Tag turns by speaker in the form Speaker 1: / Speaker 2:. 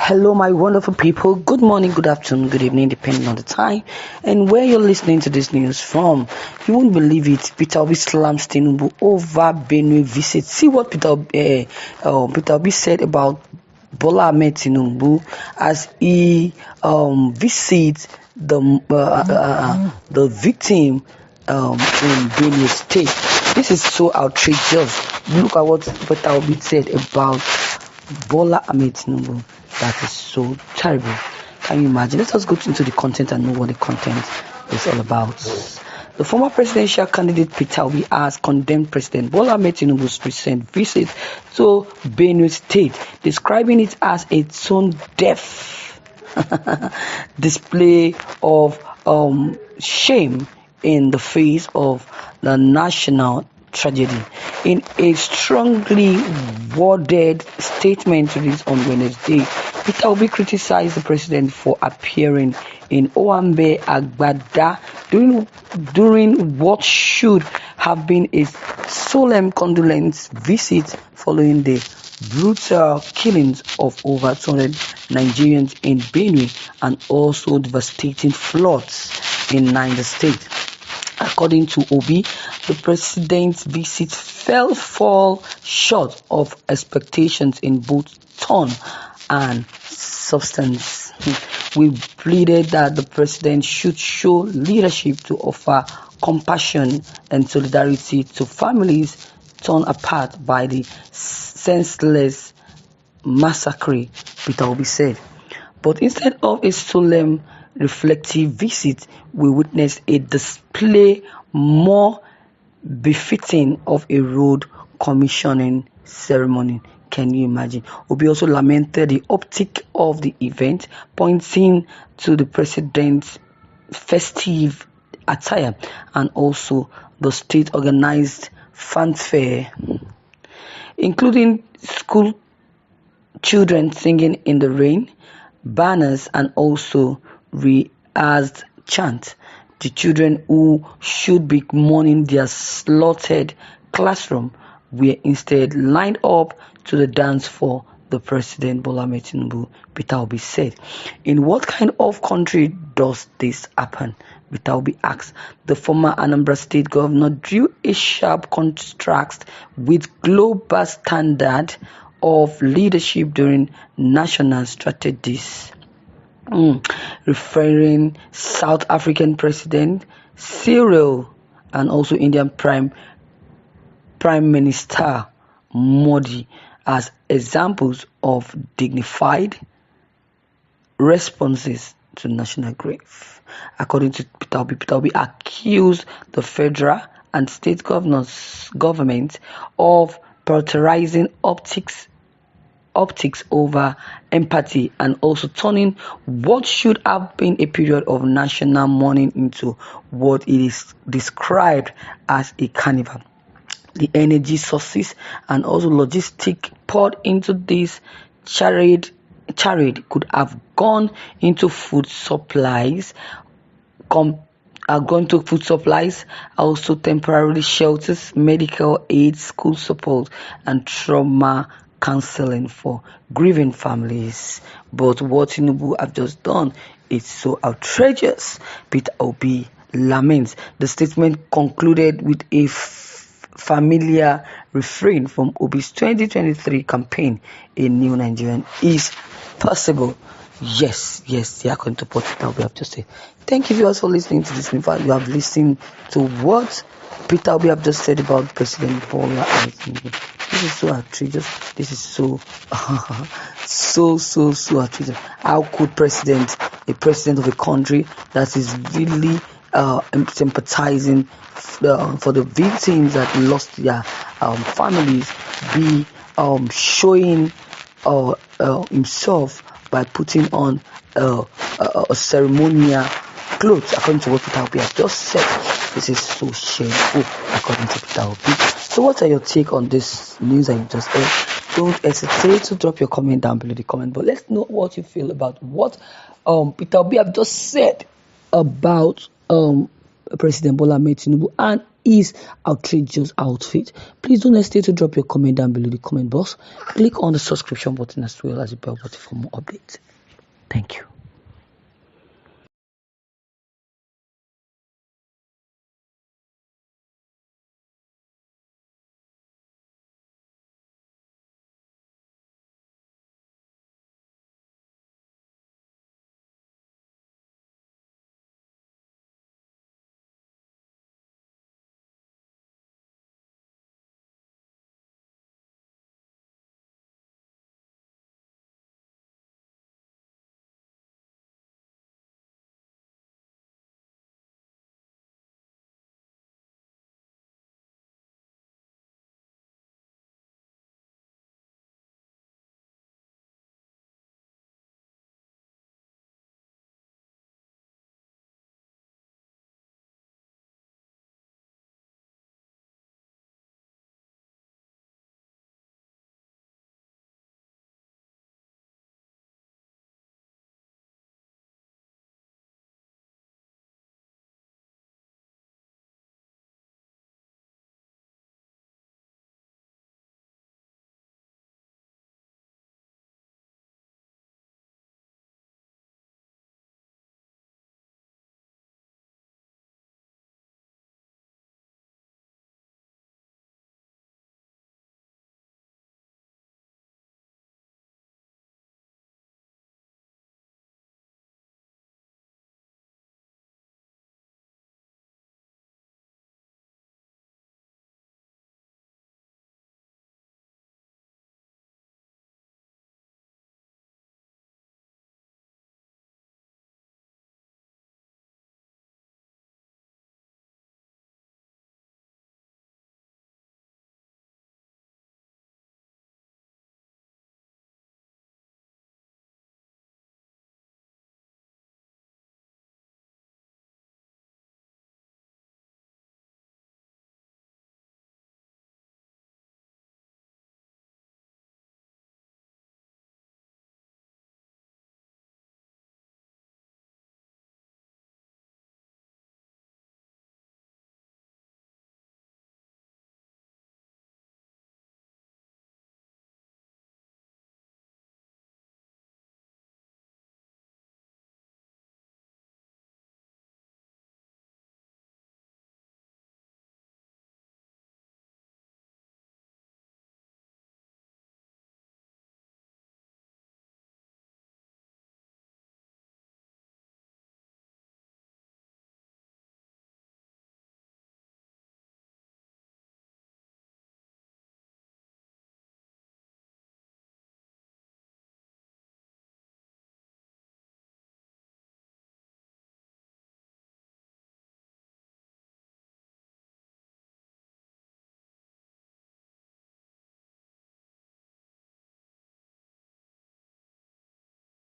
Speaker 1: Hello, my wonderful people. Good morning, good afternoon, good evening, depending on the time and where you're listening to this news from. You won't believe it. Peter Obi slams Tinubu over Benue visit. See what Peter Obi said about Bola Ahmed Tinubu as he visits the victim in Benue State. This is so outrageous. Look at what Peter Obi said about Bola Ahmed Tinubu. That is so terrible. Can you imagine? Let us go into the content and know what the content is all about. The former presidential candidate Peter Obi has condemned President Bola Ahmed Tinubu's recent visit to Benue State, describing it as a tone-deaf display of shame in the face of the national tragedy. In a strongly worded statement released on Wednesday, Peter Obi criticized the president for appearing in Owambe Agbada during what should have been a solemn condolence visit following the brutal killings of over 200 Nigerians in Benue and also devastating floods in Niger State. According to Obi, the president's visit fall short of expectations in both tone and substance. We pleaded that the president should show leadership to offer compassion and solidarity to families torn apart by the senseless massacre, Peter Obi said. But instead of a solemn reflective visit, we witnessed a display more befitting of a road commissioning ceremony. Can you imagine? Obi also lamented the optic of the event, pointing to the president's festive attire and also the state-organized fanfare, including school children singing in the rain, banners, and also rehearsed chant. The children who should be mourning their slaughtered classroom were instead lined up to the dance for the president Bola Ahmed Tinubu, Peter Obi said. In what kind of country does this happen? Peter Obi asked. The former Anambra State governor drew a sharp contrast with global standard of leadership during national strategies. Referring South African President Cyril and also Indian Prime Minister Modi as examples of dignified responses to national grief. According to Peter Obi accused the federal and state government of prioritizing optics over empathy and also turning what should have been a period of national mourning into what it is described as a carnival. The energy sources and also logistic poured into this charade could have gone into food supplies, also temporary shelters, medical aid, school support, and trauma counseling for grieving families. But what Tinubu have just done is so outrageous, Peter Obi laments. The statement concluded with a familiar refrain from Obi's 2023 campaign, "A new Nigerian is possible." Yes, they are going to put it we have to say. Thank you viewers for listening to this. In fact, you have listened to what Peter Obi have just said about President Bola Ahmed Tinubu. This is so outrageous. This is so so outrageous. How could a president of a country that is really sympathizing for the victims that lost their families be showing himself by putting on a ceremonial clothes, according to what Peter Obi has just said? This is so shameful, according to Peter Obi. So what are your take on this news I just heard? Don't hesitate to drop your comment down below the comment, but let's know what you feel about what Peter Obi have just said about President Bola Ahmed Tinubu and his outrageous outfit. Please don't hesitate to drop your comment down below the comment box. Click on the subscription button as well as the bell button for more updates. Thank you.